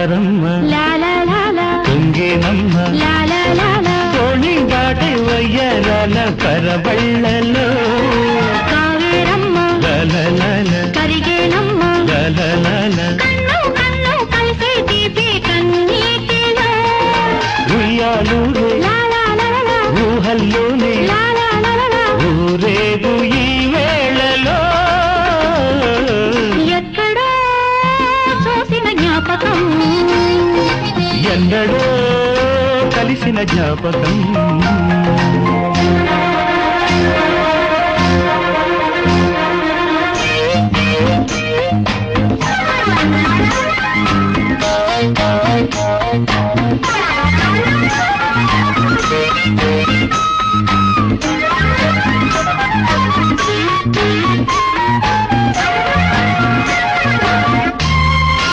జారమ్మ తుంగేనమ్మ తోణి దాటి వయ్యరాల పరబళ్ళలో కావేరమ్మ కరిగేనమ్మ కన్ను కన్ను కలిసే తీపి కన్నీటిలో ఉయ్యాలూరే ఊహల్లోనే ఊరేగు ఈ వేళలో ఎక్కడో చూసిన జ్ఞాపకం ఎన్నడో కలిసిన జ్ఞాపకం